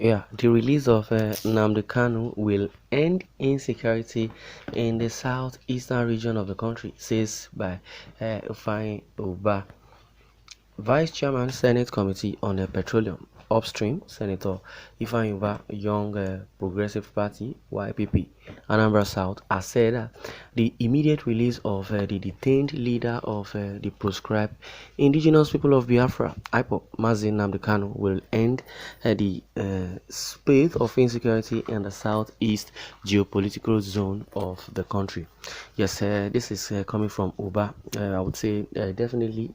Yeah, the release of Nnamdi KANU will end insecurity in the southeastern region of the country, says by Ifeanyi Uba. Vice Chairman Senate Committee on Petroleum Upstream, Senator Ifeanyi Uba, Young Progressive Party (YPP), Anambra South, has said that the immediate release of the detained leader of the proscribed indigenous people of Biafra, IPOB, Mazi Nnamdi KANU, will end the spate of insecurity in the southeast geopolitical zone of the country. Yes, this is coming from Uba. I would say definitely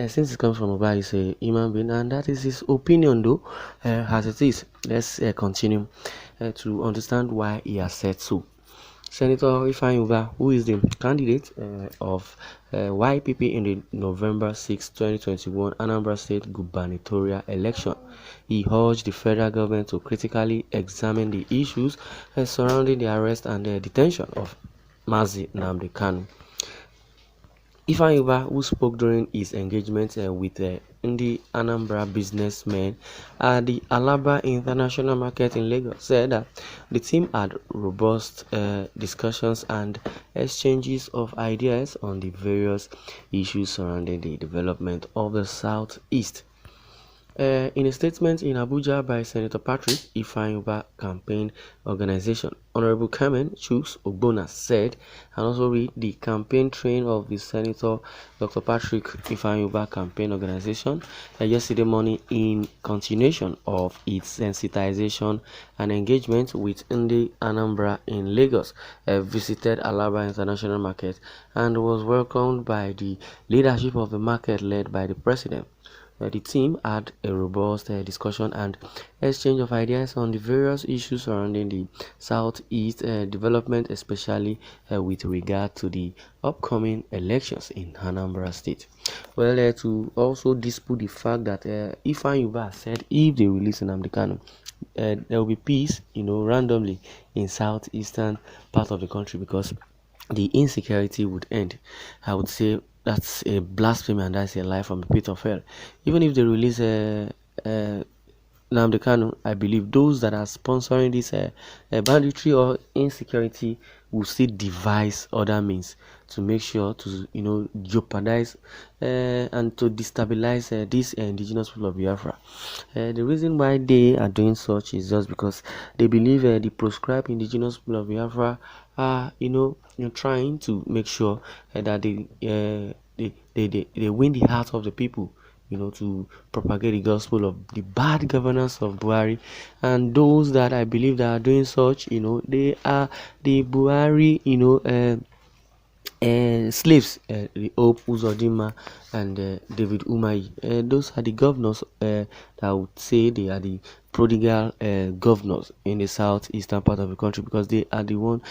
since it comes from Oba, he's a human being, and that is his opinion, though, as it is. Let's continue to understand why he has said so. Senator Ifeanyi Uba, who is the candidate of YPP in the November 6, 2021 Anambra State gubernatorial election, he urged the federal government to critically examine the issues surrounding the arrest and detention of Mazi Nnamdi KANU. Ifeanyi Uba, who spoke during his engagement with Ndi Anambra businessmen at the Alaba International Market in Lagos, said that the team had robust discussions and exchanges of ideas on the various issues surrounding the development of the Southeast. In a statement in Abuja by Senator Patrick Ifeanyi Uba campaign organization, Honorable Carmen Chuks Ogbonna said, and also read the campaign train of the Senator Dr. Patrick Ifeanyi Uba campaign organization yesterday morning in continuation of its sensitization and engagement with Ndi Anambra in Lagos, visited Alaba International Market and was welcomed by the leadership of the market led by the president. The team had a robust discussion and exchange of ideas on the various issues surrounding the Southeast development, especially with regard to the upcoming elections in Anambra State. Well, to also dispute the fact that Ifeanyi Uba said if they release Nnamdi KANU, there will be peace, randomly in southeastern part of the country because the insecurity would end. I would say that's a blasphemy and that's a lie from the pit of hell. Even if they release Nnamdi KANU, I believe those that are sponsoring this banditry or insecurity will still devise other means to make sure to jeopardize and to destabilize these indigenous people of Biafra. The reason why they are doing such is just because they believe the proscribed indigenous people of Biafra are trying to make sure that they win the heart of the people, to propagate the gospel of the bad governance of Buhari. And those that I believe that are doing such, they are the Buhari, slaves, the Hope Uzodinma and David Umahi. Those are the governors that I would say they are the prodigal governors in the southeastern part of the country, because they are the one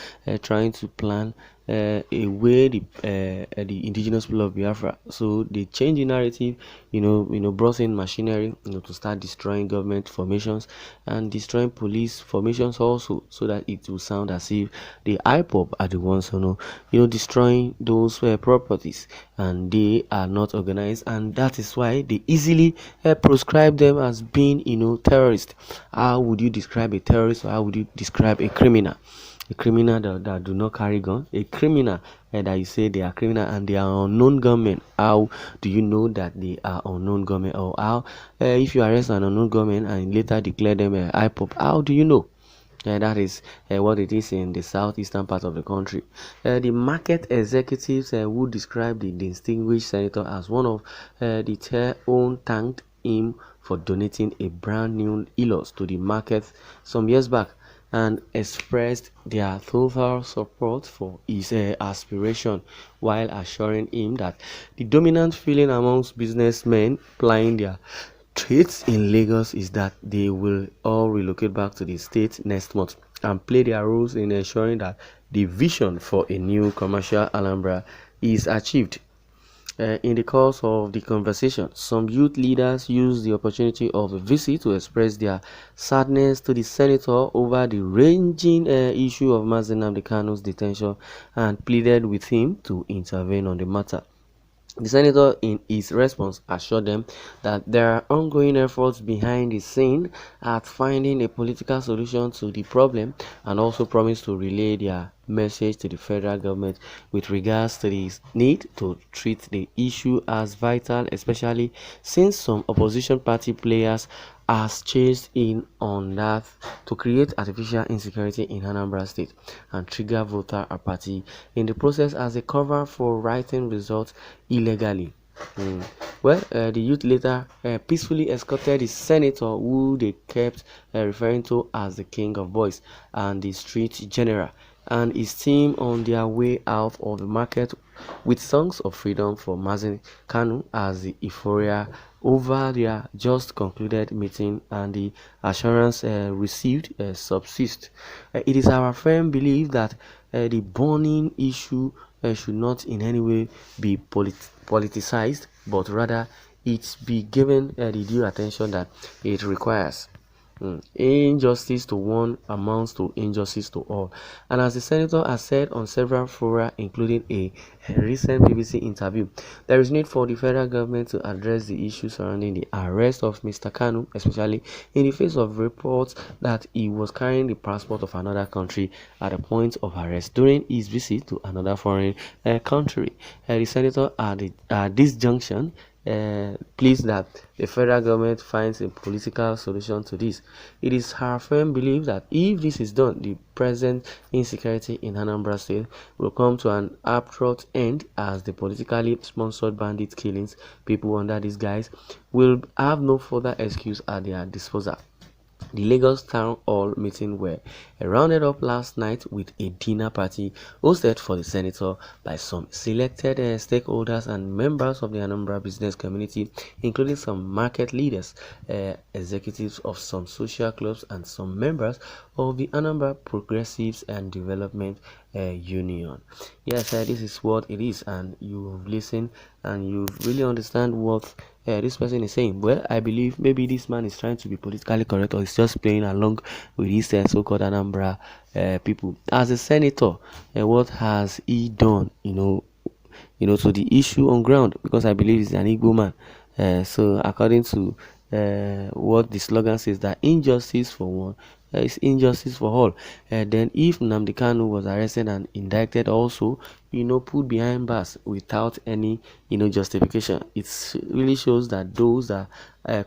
trying to plan away the indigenous people of Biafra. So they change the narrative, brought in machinery, to start destroying government formations and destroying police formations also, so that it will sound as if the IPOB are the ones destroying those properties, and they are not organized, and that is why they easily proscribe them as being terrorists. How would you describe a terrorist, or how would you describe a criminal? A criminal that do not carry gun, a criminal that you say they are criminal and they are unknown gunmen. How do you know that they are unknown gunmen? Or how, if you arrest an unknown gunman and later declare them IPOP, how do you know? That is what it is in the southeastern part of the country. The market executives who describe the distinguished senator as one of the tier-owned thanked him for donating a brand new Elos to the market some years back, and expressed their total support for his aspiration, while assuring him that the dominant feeling amongst businessmen plying their trades in Lagos is that they will all relocate back to the state next month and play their roles in ensuring that the vision for a new commercial Alhambra is achieved. In the course of the conversation, some youth leaders used the opportunity of the visit to express their sadness to the senator over the ranging issue of Mazi Nnamdi Kanu's detention and pleaded with him to intervene on the matter. The senator, in his response, assured them that there are ongoing efforts behind the scene at finding a political solution to the problem, and also promised to relay their message to the federal government with regards to the need to treat the issue as vital, especially since some opposition party players has chased in on that to create artificial insecurity in Anambra State and trigger voter apathy in the process as a cover for writing results illegally. Well, the youth later peacefully escorted the senator, who they kept referring to as the king of boys, and the street general and his team on their way out of the market with songs of freedom for Nnamdi KANU as the euphoria over their just concluded meeting and the assurance received subsist. It is our firm belief that the burning issue should not in any way be politicized, but rather it be given the due attention that it requires. Injustice to one amounts to injustice to all. And as the senator has said on several fora, including a recent BBC interview, there is need for the federal government to address the issue surrounding the arrest of Mr. KANU, especially in the face of reports that he was carrying the passport of another country at the point of arrest during his visit to another foreign country. The senator at this junction pleased that the federal government finds a political solution to this. It is her firm belief that if this is done, the present insecurity in Anambra State will come to an abrupt end, as the politically sponsored bandit killings, people under these guys, will have no further excuse at their disposal. The Lagos Town Hall meeting were rounded up last night with a dinner party hosted for the senator by some selected stakeholders and members of the Anambra business community, including some market leaders, executives of some social clubs, and some members of the Anambra Progressives and Development Union. Yes, this is what it is, and you've listened and you really understand what this person is saying. Well, I believe maybe this man is trying to be politically correct, or he's just playing along with these so-called Anambra people. As a senator, what has he done? To the issue on ground, because I believe he's an Igbo man. So according to what the slogan says, that injustice for one is injustice for all. Then if Nnamdi KANU was arrested and indicted also, put behind bars without any, justification, it really shows that those that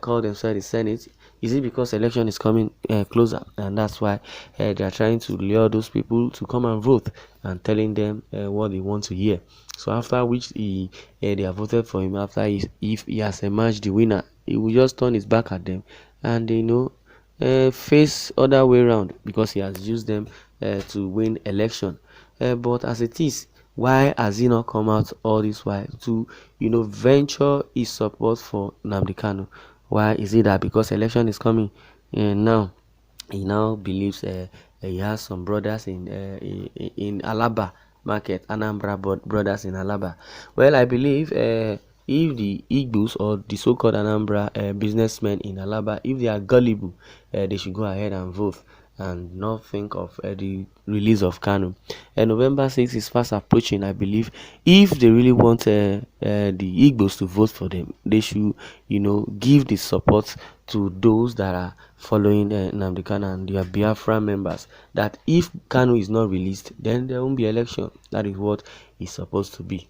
call themselves the Senate, is it because election is coming closer, and that's why they are trying to lure those people to come and vote and telling them what they want to hear. So after which they have voted for him, after if he has emerged the winner, he will just turn his back at them and face other way around, because he has used them to win election. But as it is, why has he not come out all this while to venture his support for Nnamdi KANU? Why is it that because election is coming now, he now believes he has some brothers in Alaba market, Anambra brothers in Alaba? Well, I believe if the Igbos or the so-called Anambra businessmen in Alaba, if they are gullible, they should go ahead and vote and not think of the release of KANU. November 6th is fast approaching. I believe if they really want the Igbos to vote for them, they should, give the support to those that are following Nnamdi KANU and their Biafra members, that if KANU is not released, then there won't be election. That is what it's supposed to be.